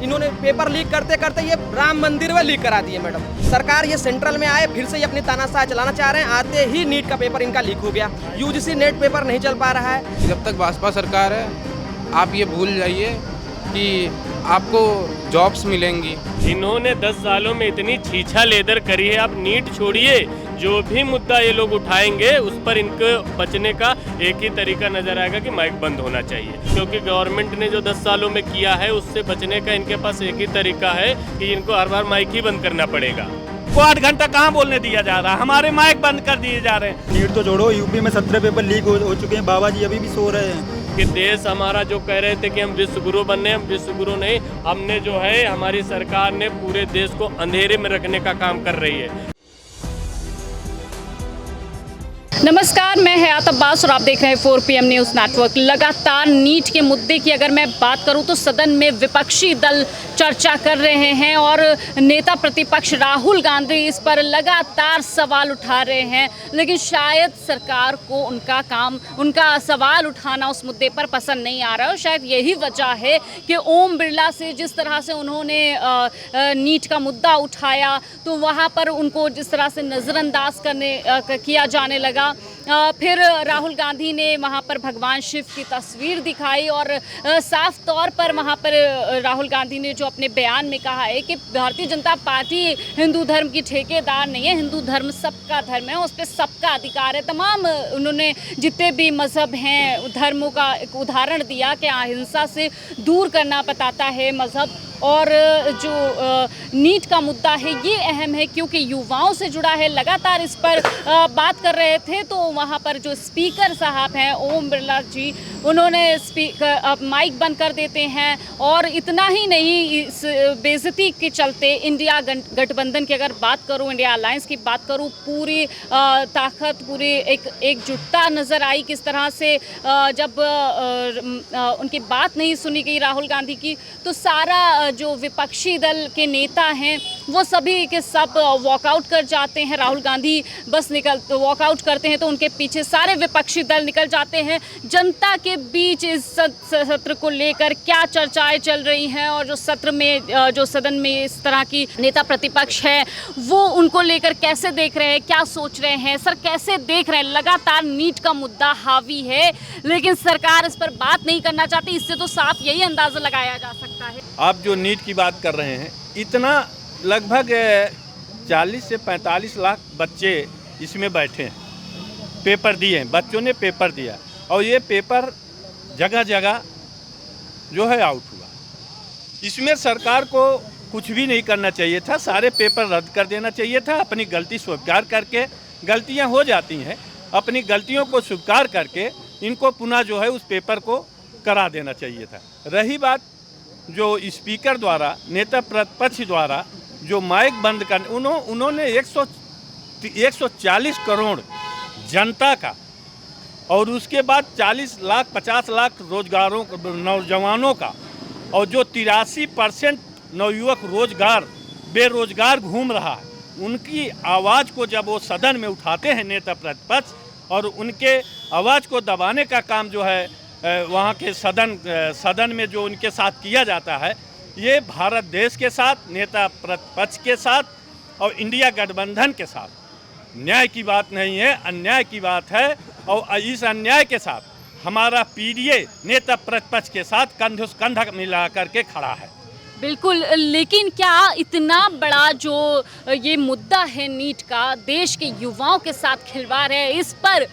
इन्होंने paper leak करते करते ये राम मंदिर में लीक करा दिए मैडम। सरकार ये सेंट्रल में आए फिर से ये अपनी तानाशाह चलाना चाह रहे हैं, आते ही नीट का पेपर इनका लीक हो गया। यूजीसी नेट पेपर नहीं चल पा रहा है। जब तक भाजपा सरकार है आप ये भूल जाइए कि आपको जॉब्स मिलेंगी। इन्होंने 10 सालों में इतनी छीछा लेदर करी है। आप नीट छोड़िए, जो भी मुद्दा ये लोग उठाएंगे उस पर इनको बचने का एक ही तरीका नजर आएगा कि माइक बंद होना चाहिए, क्योंकि गवर्नमेंट ने जो 10 सालों में किया है उससे बचने का इनके पास एक ही तरीका है कि इनको हर बार माइक ही बंद करना पड़ेगा। वो 8 घंटा कहाँ बोलने दिया जा रहा है, हमारे माइक बंद कर दिए जा रहे हैं। नीट तो छोड़ो, यूपी में 17 पेपर लीक हो चुके हैं, बाबा जी अभी भी सो रहे हैं। कि देश हमारा जो कह रहे थे कि हम विश्व गुरु बनने, हम विश्व गुरु नहीं, हमने जो है हमारी सरकार ने पूरे देश को अंधेरे में रखने का काम कर रही है। नमस्कार, मैं हयात अब्बास और आप देख रहे हैं 4 PM न्यूज़ नेटवर्क। लगातार नीट के मुद्दे की अगर मैं बात करूं तो सदन में विपक्षी दल चर्चा कर रहे हैं और नेता प्रतिपक्ष राहुल गांधी इस पर लगातार सवाल उठा रहे हैं, लेकिन शायद सरकार को उनका सवाल उठाना उस मुद्दे पर पसंद नहीं आ रहा है। और शायद यही वजह है कि ओम बिरला से जिस तरह से उन्होंने नीट का मुद्दा उठाया तो वहाँ पर उनको जिस तरह से नज़रअंदाज किया जाने लगा। फिर राहुल गांधी ने वहाँ पर भगवान शिव की तस्वीर दिखाई और साफ तौर पर वहाँ पर राहुल गांधी ने जो अपने बयान में कहा है कि भारतीय जनता पार्टी हिंदू धर्म की ठेकेदार नहीं है, हिंदू धर्म सबका धर्म है, उस पर सबका अधिकार है। तमाम उन्होंने जितने भी मज़हब हैं धर्मों का एक उदाहरण दिया कि अहिंसा से दूर करना बताता है मज़हब। और जो नीट का मुद्दा है ये अहम है क्योंकि युवाओं से जुड़ा है। लगातार इस पर बात कर रहे थे तो वहाँ पर जो स्पीकर साहब हैं ओम बिरला जी, उन्होंने माइक बंद कर देते हैं। और इतना ही नहीं, इस बेइज्जती के चलते इंडिया गठबंधन की अगर बात करूँ, इंडिया अलायंस की बात करूँ, पूरी ताकत, पूरी एकजुटता नज़र आई किस तरह से जब उनकी बात नहीं सुनी गई राहुल गांधी की, तो सारा जो विपक्षी दल के नेता हैं वो सभी के सब वॉकआउट कर जाते हैं। राहुल गांधी बस वॉकआउट करते हैं तो उनके पीछे सारे विपक्षी दल निकल जाते हैं। जनता के बीच इस सत्र को लेकर क्या चर्चाएं चल रही हैं और जो सत्र में जो सदन में इस तरह की नेता प्रतिपक्ष है वो उनको लेकर कैसे देख रहे हैं, क्या सोच रहे हैं, सर कैसे देख रहे हैं। लगातार नीट का मुद्दा हावी है लेकिन सरकार इस पर बात नहीं करना चाहती। इससे तो साफ यही अंदाजा लगाया जा सकता है। आप जो नीट की बात कर रहे हैं, इतना लगभग 40 से 45 लाख बच्चे इसमें बैठे हैं, पेपर दिए हैं, बच्चों ने पेपर दिया और ये पेपर जगह जगह जो है आउट हुआ। इसमें सरकार को कुछ भी नहीं करना चाहिए था, सारे पेपर रद्द कर देना चाहिए था। अपनी गलती स्वीकार करके, गलतियां हो जाती हैं, अपनी गलतियों को स्वीकार करके इनको पुनः जो है उस पेपर को करा देना चाहिए था। रही बात जो स्पीकर द्वारा, नेता प्रतिपक्ष द्वारा जो माइक बंद कर, उन्होंने 140 करोड़ जनता का और उसके बाद 40 लाख 50 लाख रोजगारों नौजवानों का और जो 83% नवयुवक बेरोजगार घूम रहा है, उनकी आवाज़ को जब वो सदन में उठाते हैं नेता प्रतिपक्ष और उनके आवाज़ को दबाने का काम जो है वहाँ के सदन में जो उनके साथ किया जाता है, ये भारत देश के साथ, नेता प्रतिपक्ष के साथ और इंडिया गठबंधन के साथ न्याय की बात नहीं है, अन्याय की बात है। और इस अन्याय के साथ हमारा पीडीए नेता प्रतिपक्ष के साथ कंधे से कंधा मिला करके खड़ा है। बिल्कुल, लेकिन क्या इतना बड़ा जो ये मुद्दा है नीट का, देश के युवाओं के साथ खिलवाड़ है, इस पर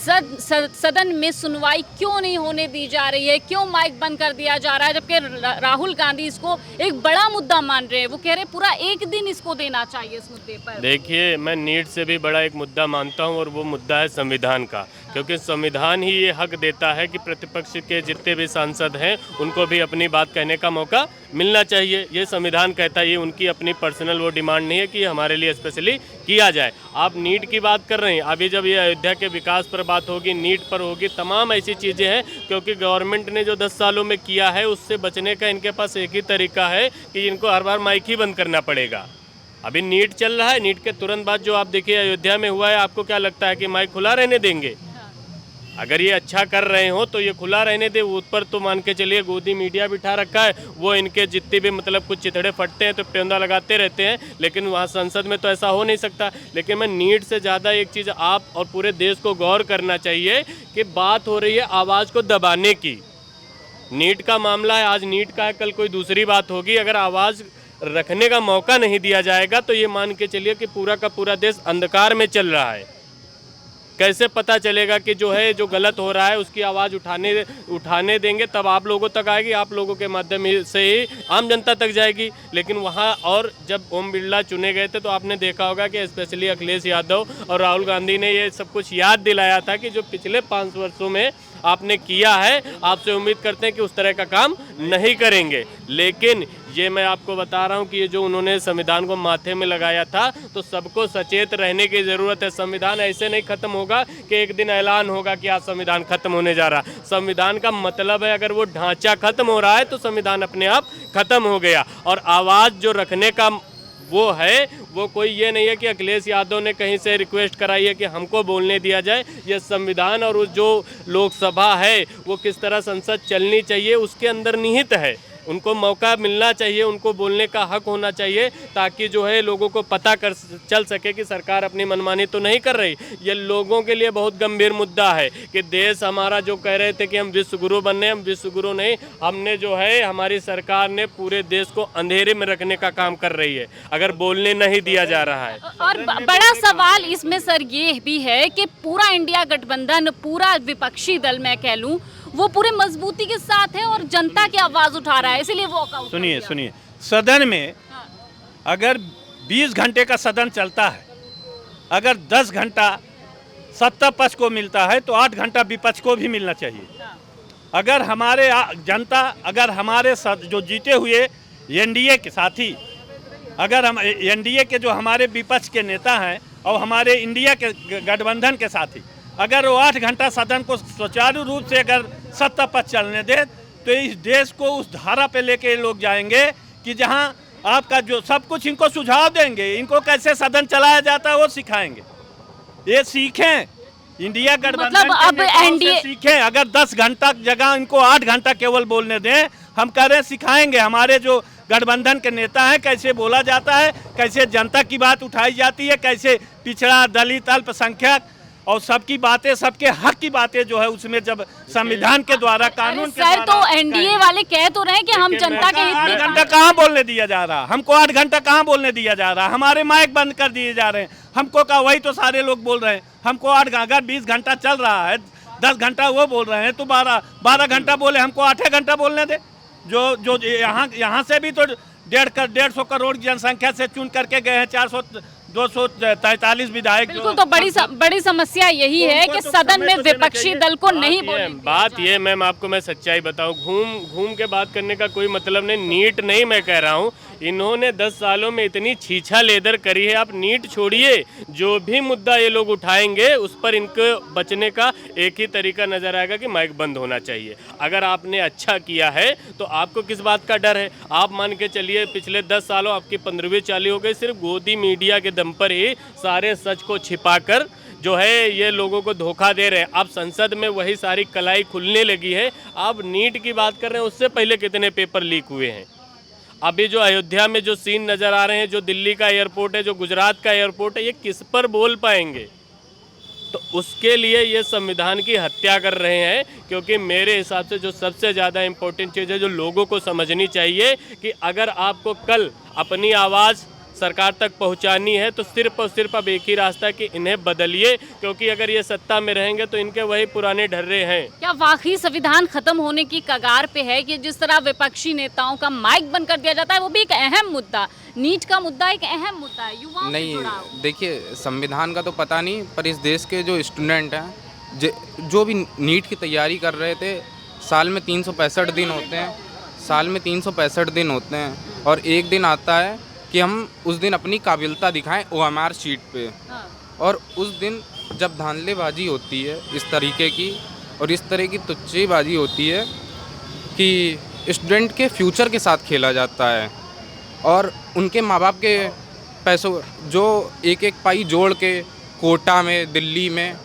सदन में सुनवाई क्यों नहीं होने दी जा रही है, क्यों माइक बंद कर दिया जा रहा है, जबकि राहुल गांधी इसको एक बड़ा मुद्दा मान रहे हैं। वो कह रहे हैं पूरा एक दिन इसको देना चाहिए इस मुद्दे पर। देखिए, मैं नीट से भी बड़ा एक मुद्दा मानता हूं और वो मुद्दा है संविधान का, क्योंकि संविधान ही ये हक देता है कि प्रतिपक्ष के जितने भी सांसद हैं उनको भी अपनी बात कहने का मौका मिलना चाहिए। ये संविधान कहता है, ये उनकी अपनी पर्सनल वो डिमांड नहीं है कि हमारे लिए स्पेशली किया जाए। आप नीट की बात कर रहे हैं, अभी जब ये अयोध्या के विकास पर बात होगी, नीट पर होगी, तमाम ऐसी चीज़ें हैं क्योंकि गवर्नमेंट ने जो 10 सालों में किया है उससे बचने का इनके पास एक ही तरीका है कि इनको हर बार माइक ही बंद करना पड़ेगा। अभी नीट चल रहा है, नीट के तुरंत बाद जो आप देखिए अयोध्या में हुआ है, आपको क्या लगता है कि माइक खुला रहने देंगे? अगर ये अच्छा कर रहे हो तो ये खुला रहने दे। उस पर तो मान के चलिए गोदी मीडिया बिठा रखा है, वो इनके जितने भी मतलब कुछ चिथड़े फटते हैं तो पेंदा लगाते रहते हैं, लेकिन वहाँ संसद में तो ऐसा हो नहीं सकता। लेकिन मैं नीट से ज़्यादा एक चीज़ आप और पूरे देश को गौर करना चाहिए कि बात हो रही है आवाज़ को दबाने की। नीट का मामला है, आज नीट का है, कल कोई दूसरी बात होगी। अगर आवाज़ रखने का मौका नहीं दिया जाएगा तो ये मान के चलिए कि पूरा का पूरा देश अंधकार में चल रहा है। कैसे पता चलेगा कि जो है जो गलत हो रहा है उसकी आवाज़ उठाने देंगे, तब आप लोगों तक आएगी, आप लोगों के माध्यम से ही आम जनता तक जाएगी। लेकिन वहाँ और जब ओम बिरला चुने गए थे तो आपने देखा होगा कि स्पेशली अखिलेश यादव और राहुल गांधी ने ये सब कुछ याद दिलाया था कि जो पिछले 5 वर्षों में आपने किया है, आपसे उम्मीद करते हैं कि उस तरह का काम नहीं करेंगे। लेकिन ये मैं आपको बता रहा हूँ कि ये जो उन्होंने संविधान को माथे में लगाया था, तो सबको सचेत रहने की ज़रूरत है। संविधान ऐसे नहीं ख़त्म होगा कि एक दिन ऐलान होगा कि आज संविधान ख़त्म होने जा रहा। संविधान का मतलब है अगर वो ढांचा ख़त्म हो रहा है तो संविधान अपने आप ख़त्म हो गया। और आवाज़ जो रखने का वो है, वो कोई ये नहीं है कि अखिलेश यादव ने कहीं से रिक्वेस्ट कराई है कि हमको बोलने दिया जाए। ये संविधान और उस जो लोकसभा है वो किस तरह संसद चलनी चाहिए उसके अंदर निहित है। उनको मौका मिलना चाहिए, उनको बोलने का हक होना चाहिए, ताकि जो है लोगों को पता चल सके कि सरकार अपनी मनमानी तो नहीं कर रही। ये लोगों के लिए बहुत गंभीर मुद्दा है कि देश हमारा जो कह रहे थे कि हम विश्व गुरु बनने, हम विश्व गुरु नहीं, हमने जो है हमारी सरकार ने पूरे देश को अंधेरे में रखने का काम कर रही है अगर बोलने नहीं दिया जा रहा है। और बड़ा सवाल इसमें सर ये भी है कि पूरा इंडिया गठबंधन, पूरा विपक्षी दल मैं कह लूँ, वो पूरे मजबूती के साथ है और जनता की आवाज उठा रहा है, इसलिए वॉकआउट। सुनिए, सदन में अगर 20 घंटे का सदन चलता है, अगर 10 घंटा सत्ता पक्ष को मिलता है तो 8 घंटा विपक्ष को भी मिलना चाहिए। अगर हमारे जनता, अगर हमारे जो जीते हुए एनडीए के साथी, अगर हम एनडीए के जो हमारे विपक्ष के नेता हैं और हमारे इंडिया के गठबंधन के साथी, अगर वो 8 घंटा सदन को सुचारू रूप से अगर सत्ता पर चलने दे तो इस देश को उस धारा पे लेके लोग जाएंगे कि जहां आपका जो सब कुछ इनको सुझाव देंगे, इनको कैसे सदन चलाया जाता है वो सिखाएंगे। ये सीखें, इंडिया गठबंधन मतलब अब एनडीए सीखें। अगर 10 घंटा जगह इनको 8 घंटा केवल बोलने दें, हम कह रहे हैं सिखाएंगे। हमारे जो गठबंधन के नेता हैं कैसे बोला जाता है, कैसे जनता की बात उठाई जाती है, कैसे पिछड़ा, दलित, अल्पसंख्यक और सबकी बातें, सबके हक की बातें जो है उसमें जब संविधान के द्वारा, कानून के सर, तो एनडीए वाले कह तो रहे हैं कि हम जनता के हित में 8 घंटा कहाँ बोलने दिया जा रहा, हमको 8 घंटा कहाँ बोलने दिया जा रहा, हमारे माइक बंद कर दिए जा रहे हैं। हमको कहा, वही तो सारे लोग बोल रहे हैं, हमको 8 घंटा, 20 घंटा चल रहा है, 10 घंटा वो बोल रहे हैं तो 12 घंटा बोले, हमको 8 घंटा बोलने दे। जो यहाँ से भी तो 150 करोड़ जनसंख्या से चुन करके गए हैं 243 विधायक। बिल्कुल, तो बड़ी समस्या यही है कि सदन में विपक्षी दल को नहीं बोलने। बात ये मैम आपको मैं सच्चाई बताऊं, घूम के बात करने का कोई मतलब नहीं। नीट नहीं मैं कह रहा हूं, इन्होंने 10 सालों में इतनी छीछा लेदर करी है। आप नीट छोड़िए, जो भी मुद्दा ये लोग उठाएंगे उस पर इनको बचने का एक ही तरीका नजर आएगा कि माइक बंद होना चाहिए। अगर आपने अच्छा किया है तो आपको किस बात का डर है? आप मान के चलिए पिछले 10 सालों आपकी 15वीं चालू हो गई, सिर्फ गोदी मीडिया के दम पर ही सारे सच को छिपाकर जो है ये लोगों को धोखा दे रहे हैं। अब संसद में वही सारी कलाई खुलने लगी है। आप नीट की बात कर रहे हैं, उससे पहले कितने पेपर लीक हुए हैं। अभी जो अयोध्या में जो सीन नज़र आ रहे हैं, जो दिल्ली का एयरपोर्ट है, जो गुजरात का एयरपोर्ट है, ये किस पर बोल पाएंगे? तो उसके लिए ये संविधान की हत्या कर रहे हैं। क्योंकि मेरे हिसाब से जो सबसे ज़्यादा इम्पोर्टेंट चीज़ है जो लोगों को समझनी चाहिए कि अगर आपको कल अपनी आवाज़ सरकार तक पहुंचानी है तो सिर्फ और सिर्फ अब एक ही रास्ता है कि इन्हें बदलिए, क्योंकि अगर ये सत्ता में रहेंगे तो इनके वही पुराने ढर्रे हैं। क्या वाकई संविधान खत्म होने की कगार पे है कि जिस तरह विपक्षी नेताओं का माइक बंद कर दिया जाता है? वो भी एक अहम मुद्दा, नीट का मुद्दा एक अहम मुद्दा है, युवाओं से जुड़ा हो। देखिए, संविधान का तो पता नहीं, पर इस देश के जो स्टूडेंट हैं जो भी नीट की तैयारी कर रहे थे, साल में 365 दिन होते हैं, साल में 365 दिन होते हैं और एक दिन आता है कि हम उस दिन अपनी काबिलियत दिखाएं OMR शीट पे। और उस दिन जब धांधलेबाजी होती है इस तरीके की और इस तरह की तुच्छेबाजी होती है कि स्टूडेंट के फ्यूचर के साथ खेला जाता है और उनके माँ बाप के पैसों जो एक एक पाई जोड़ के कोटा में, दिल्ली में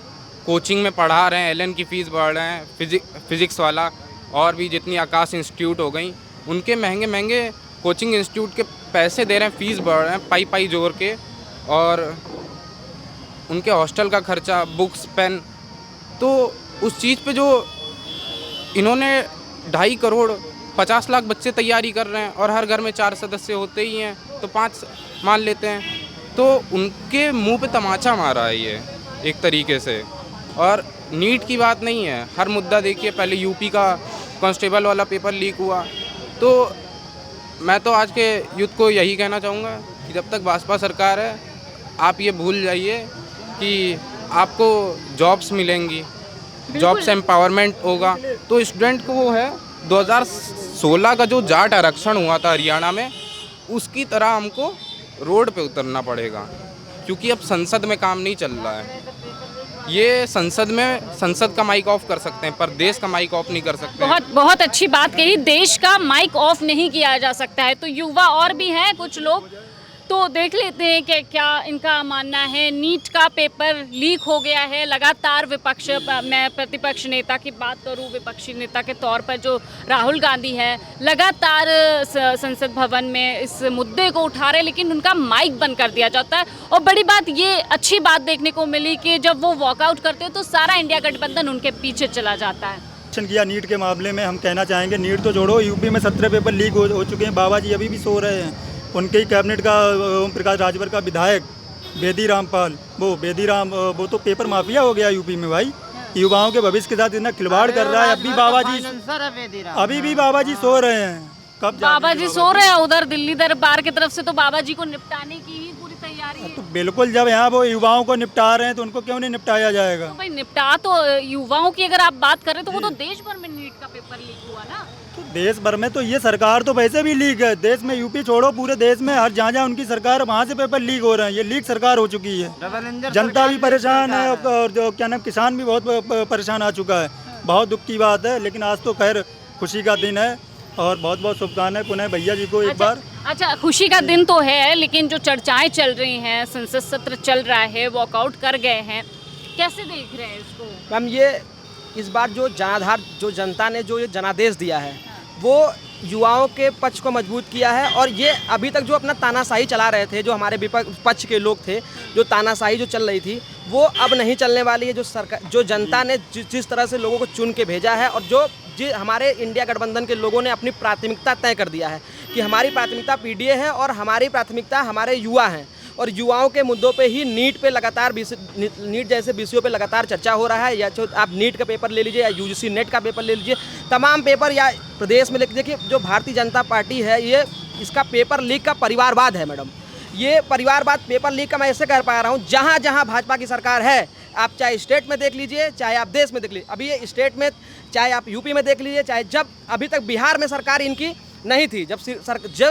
कोचिंग में पढ़ा रहे हैं, एलएन की फ़ीस बढ़ रहे हैं, फिज़िक्स वाला और भी जितनी आकाश इंस्टीट्यूट हो गई, उनके महंगे महंगे कोचिंग इंस्टीट्यूट के पैसे दे रहे हैं, फ़ीस बढ़ रहे हैं पाई जोड़ के, और उनके हॉस्टल का खर्चा, बुक्स, पेन। तो उस चीज़ पे जो इन्होंने 2.5 करोड़ 50 लाख बच्चे तैयारी कर रहे हैं और हर घर में 4 सदस्य होते ही हैं, तो 5 मान लेते हैं, तो उनके मुंह पे तमाचा मारा है ये एक तरीके से। और नीट की बात नहीं है, हर मुद्दा देखिए, पहले यूपी का कांस्टेबल वाला पेपर लीक हुआ। तो मैं तो आज के यूथ को यही कहना चाहूँगा कि जब तक भाजपा सरकार है, आप ये भूल जाइए कि आपको जॉब्स मिलेंगी, जॉब से एम्पावरमेंट होगा। तो स्टूडेंट को वो है 2016 का जो जाट आरक्षण हुआ था हरियाणा में, उसकी तरह हमको रोड पे उतरना पड़ेगा, क्योंकि अब संसद में काम नहीं चल रहा है। ये संसद का माइक ऑफ कर सकते हैं पर देश का माइक ऑफ नहीं कर सकते। बहुत अच्छी बात कही, देश का माइक ऑफ नहीं किया जा सकता है। तो युवा और भी हैं कुछ लोग, तो देख लेते हैं कि क्या इनका मानना है। नीट का पेपर लीक हो गया है, लगातार विपक्ष, मैं प्रतिपक्ष नेता की बात करूं, विपक्षी नेता के तौर पर जो राहुल गांधी है, लगातार संसद भवन में इस मुद्दे को उठा रहे, लेकिन उनका माइक बंद कर दिया जाता है। और बड़ी बात ये अच्छी बात देखने को मिली कि जब वो वॉकआउट करते हैं तो सारा इंडिया गठबंधन उनके पीछे चला जाता है। किया नीट के मामले में हम कहना चाहेंगे, नीट तो छोड़ो, यूपी में 17 पेपर लीक हो चुके हैं। बाबा जी अभी भी सो रहे हैं। उनके ही कैबिनेट का ओम प्रकाश राजभर का विधायक बेदीराम पाल, वो तो पेपर माफिया हो गया यूपी में भाई। युवाओं के भविष्य के साथ इतना खिलवाड़ कर रहा है। अभी भी बाबा जी सो रहे हैं। कब बाबा जी सो रहे हैं? उधर दिल्ली दरबार की तरफ से तो बाबा जी को निपटाने की ही पूरी तैयारी है। तो बिल्कुल, जब यहाँ वो युवाओं को निपटा रहे हैं तो उनको क्यों नहीं निपटाया जाएगा? तो भाई निपटा तो युवाओं की अगर आप बात करें तो वो तो देश भर में नीट का पेपर लीक हुआ ना। तो देश भर में तो ये सरकार तो वैसे भी लीक है। देश में, यूपी छोड़ो, पूरे देश में हर जहाँ उनकी सरकार, वहाँ से पेपर लीक हो रहे हैं। ये लीक सरकार हो चुकी है। जनता भी परेशान है और जो क्या नाम, किसान भी बहुत परेशान आ चुका है। बहुत दुख की बात है, लेकिन आज तो खैर खुशी का दिन है और बहुत बहुत शुभकामनाएं पुनः भैया जी को एक बार। अच्छा, खुशी का दिन तो है, लेकिन जो चर्चाएं चल रही हैं, संसद सत्र चल रहा है, वॉकआउट कर गए हैं, कैसे देख रहे हैं इसको? मैम, ये इस बार जो जनाधार, जो जनता ने जो ये जनादेश दिया है, वो युवाओं के पक्ष को मजबूत किया है। और ये अभी तक जो अपना तानाशाही चला रहे थे, जो हमारे विपक्ष के लोग थे, जो तानाशाही जो चल रही थी, वो अब नहीं चलने वाली है। जो सरकार, जो जनता ने जिस तरह से लोगों को चुन के भेजा है, और जो हमारे इंडिया गठबंधन के लोगों ने अपनी प्राथमिकता तय कर दिया है कि हमारी प्राथमिकता पीडीए है और हमारी प्राथमिकता हमारे युवा हैं। और युवाओं के मुद्दों पे ही नीट पे लगातार नीट जैसे विषयों पे लगातार चर्चा हो रहा है। या तो आप नीट का पेपर ले लीजिए या यूजीसी नेट का पेपर ले लीजिए, तमाम पेपर या प्रदेश में देखिए, जो भारतीय जनता पार्टी है, ये इसका पेपर लीक का परिवारवाद है मैडम। ये परिवारवाद पेपर लीक का मैं ऐसे कह पा रहा हूँ, जहाँ जहाँ भाजपा की सरकार है, आप चाहे स्टेट में देख लीजिए, चाहे आप देश में देख लीजिए, अभी ये स्टेट में, चाहे आप यूपी में देख लीजिए, चाहे जब अभी तक बिहार में सरकार इनकी नहीं थी, जब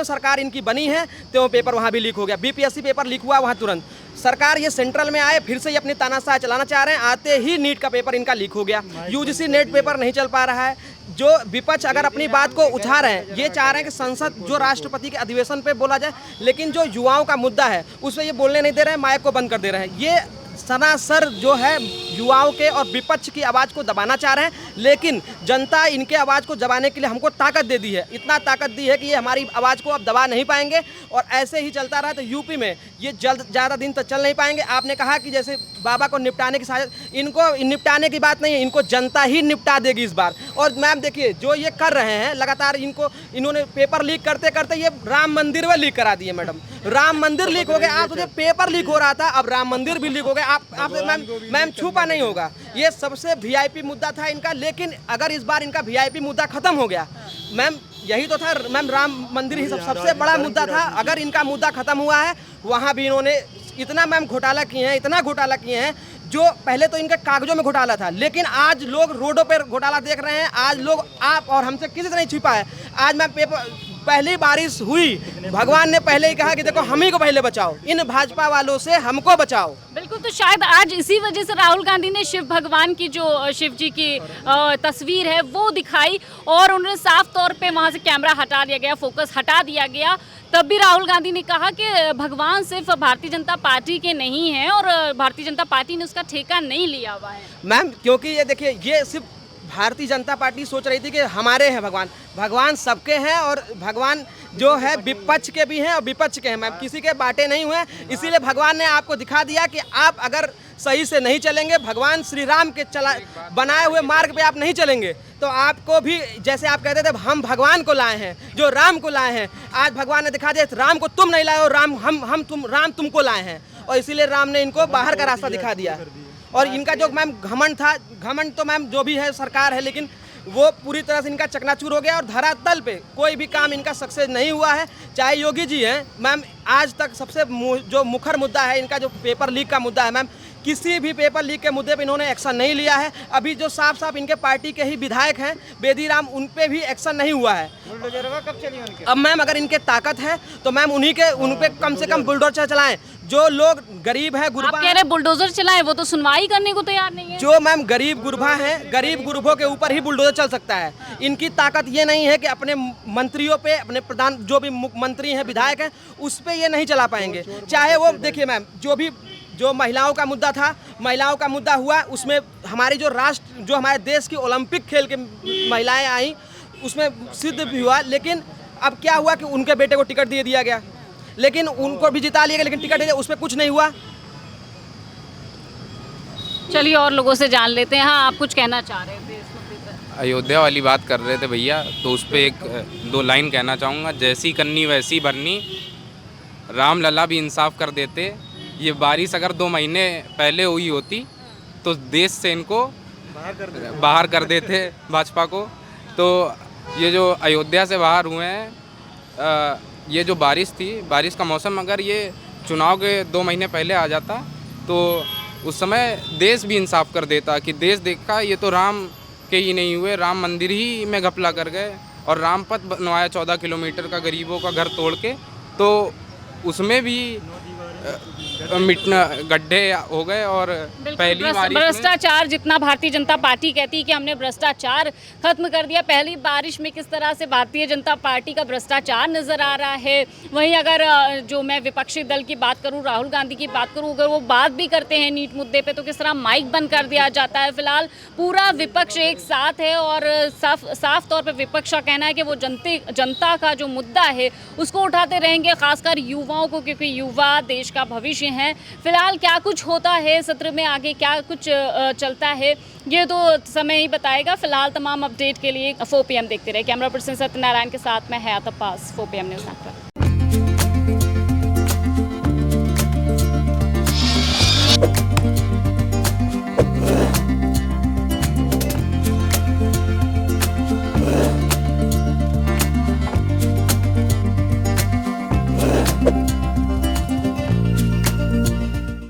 सरकार इनकी बनी है तो वो पेपर वहाँ भी लीक हो गया। बीपीएससी पेपर लीक हुआ, वहाँ तुरंत सरकार ये सेंट्रल में आए, फिर से ये अपनी तानाशाह चलाना चाह रहे हैं, आते ही नीट का पेपर इनका लीक हो गया। यूजीसी नेट पेपर नहीं चल पा रहा है। जो विपक्ष अगर अपनी बात को उठा रहे हैं, ये चाह रहे हैं कि संसद जो राष्ट्रपति के अधिवेशन पे बोला जाए, लेकिन जो युवाओं का मुद्दा है उस पर ये बोलने नहीं दे रहे हैं, माइक को बंद कर दे रहे हैं। ये सरासर जो है युवाओं के और विपक्ष की आवाज़ को दबाना चाह रहे हैं, लेकिन जनता इनके आवाज़ को दबाने के लिए हमको ताकत दे दी है, इतना ताकत दी है कि ये हमारी आवाज़ को अब दबा नहीं पाएंगे। और ऐसे ही चलता रहा तो यूपी में ये ज़्यादा दिन तक चल नहीं पाएंगे। आपने कहा कि जैसे बाबा को निपटाने की साजिश, इनको निपटाने की बात नहीं है, इनको जनता ही निपटा देगी इस बार। और मैम देखिए, जो ये कर रहे हैं लगातार, इन्होंने पेपर लीक करते करते ये राम मंदिर में लीक करा दिए मैडम। राम मंदिर लीक हो गया, आप तुझे पेपर लीक हो रहा था, अब राम मंदिर भी लीक हो गया। आप मैम छुपा नहीं होगा, ये सबसे वीआईपी मुद्दा था इनका। लेकिन अगर इस बार इनका वीआईपी मुद्दा खत्म हो गया, मैम यही तो था मैम, राम मंदिर ही सबसे बड़ा मुद्दा था। अगर इनका मुद्दा खत्म हुआ है, वहाँ भी इन्होंने इतना मैम घोटाला किए हैं, इतना घोटाला किए हैं, जो पहले तो इनके कागजों में घोटाला था, लेकिन आज लोग रोडों पर घोटाला देख रहे हैं। आज लोग, आप और हमसे किसी से नहीं छिपा है। आज मैम पहली बारिश हुई, भगवान ने पहले ही कहा कि देखो हम ही को पहले बचाओ, इन भाजपा वालों से हमको बचाओ। बिल्कुल, तो शायद आज इसी वजह से राहुल गांधी ने शिव भगवान की, जो शिव जी की तस्वीर है वो दिखाई, और उन्होंने साफ तौर पे वहाँ से कैमरा हटा दिया गया, फोकस हटा दिया गया, तब भी राहुल गांधी ने कहा कि भगवान सिर्फ भारतीय जनता पार्टी के नहीं हैं और भारतीय जनता पार्टी ने उसका ठेका नहीं लिया हुआ है। मैम क्योंकि ये देखिए, ये सिर्फ भारतीय जनता पार्टी सोच रही थी कि हमारे हैं भगवान, भगवान सबके हैं और भगवान जो है विपक्ष के भी हैं और विपक्ष के हैं मैम, किसी के बाटे नहीं हुए। इसीलिए भगवान ने आपको दिखा दिया कि आप अगर सही से नहीं चलेंगे, भगवान श्री राम के बनाए हुए मार्ग पे आप नहीं चलेंगे, तो आपको भी, जैसे आप कहते थे हम भगवान को लाए हैं, जो राम को लाए हैं, आज भगवान ने दिखा दिया राम को तुम नहीं लाए हो, राम तुमको लाए हैं। और इसीलिए राम ने इनको बाहर का रास्ता दिखा दिया। और इनका जो मैम घमंड था, घमंड तो मैम जो भी है सरकार है, लेकिन वो पूरी तरह से इनका चकनाचूर हो गया और धरातल पे कोई भी काम इनका सक्सेस नहीं हुआ है। चाहे योगी जी हैं मैम, आज तक सबसे जो मुखर मुद्दा है इनका, जो पेपर लीक का मुद्दा है मैम, किसी भी पेपर लीक के मुद्दे पे इन्होंने एक्शन नहीं लिया है। अभी जो साफ साफ इनके पार्टी के ही विधायक हैं बेदी राम, उन पे भी एक्शन नहीं हुआ है। अब मैम अगर इनके ताकत है तो मैम उन पे कम से कम बुलडोजर चलाएं। जो लोग गरीब है, गुरबा, आप कह रहे बुलडोजर चलाएं, वो तो सुनवाई करने को तैयार नहीं है। जो मैम गरीब गुरबा हैं, गरीब गुरबों के ऊपर ही बुलडोजर चल सकता है। इनकी ताकत ये नहीं है कि अपने मंत्रियों पे, अपने प्रधान जो भी मंत्री हैं, विधायक हैं, उस पे ये नहीं चला पाएंगे। चाहे वो देखिए मैम, जो महिलाओं का मुद्दा था, महिलाओं का मुद्दा हुआ, उसमें हमारी जो हमारे देश की ओलंपिक खेल के महिलाएं आई, उसमें सिद्ध भी हुआ। लेकिन अब क्या हुआ कि उनके बेटे को टिकट दे दिया गया, लेकिन उनको भी जिता लिया गया, लेकिन टिकट उस पर कुछ नहीं हुआ। चलिए और लोगों से जान लेते हैं। हाँ, आप कुछ कहना चाह रहे थे इस मुद्दे पर। अयोध्या वाली बात कर रहे थे भैया, तो उस पर एक दो लाइन कहना चाहूँगा। जैसी करनी वैसी भरनी, राम लला भी इंसाफ कर देते। ये बारिश अगर 2 महीने पहले हुई होती तो देश से इनको बाहर कर देते भाजपा को। तो ये जो अयोध्या से बाहर हुए हैं, ये जो बारिश थी, बारिश का मौसम अगर ये चुनाव के 2 महीने पहले आ जाता तो उस समय देश भी इंसाफ कर देता कि देश देखा ये तो राम के ही नहीं हुए, राम मंदिर ही में घपला कर गए और राम पथ बनवाया 14 किलोमीटर का गरीबों का घर तोड़ के, तो उसमें भी मिटना गड्ढे हो गए। और पहली बारिश भ्रष्टाचार, जितना भारतीय जनता पार्टी कहती है कि हमने भ्रष्टाचार खत्म कर दिया, पहली बारिश में किस तरह से भारतीय जनता पार्टी का भ्रष्टाचार नजर आ रहा है। वहीं अगर जो मैं विपक्षी दल की बात करूं, राहुल गांधी की बात करूं, अगर वो बात भी करते हैं नीट मुद्दे पे, तो किस तरह माइक बंद कर दिया जाता है। फिलहाल पूरा विपक्ष एक साथ है और साफ तौर पर विपक्ष का कहना है कि वो जनता का जो मुद्दा है उसको उठाते रहेंगे, खासकर युवाओं को, क्योंकि युवा देश का भविष्य हैं। फिलहाल क्या कुछ होता है सत्र में, आगे क्या कुछ चलता है, ये तो समय ही बताएगा। फिलहाल तमाम अपडेट के लिए 4 PM देखते रहे। कैमरा पर्सन सत्यनारायण के साथ मैं हयात अब्बास, 4 PM न्यूज़ नेटवर्क।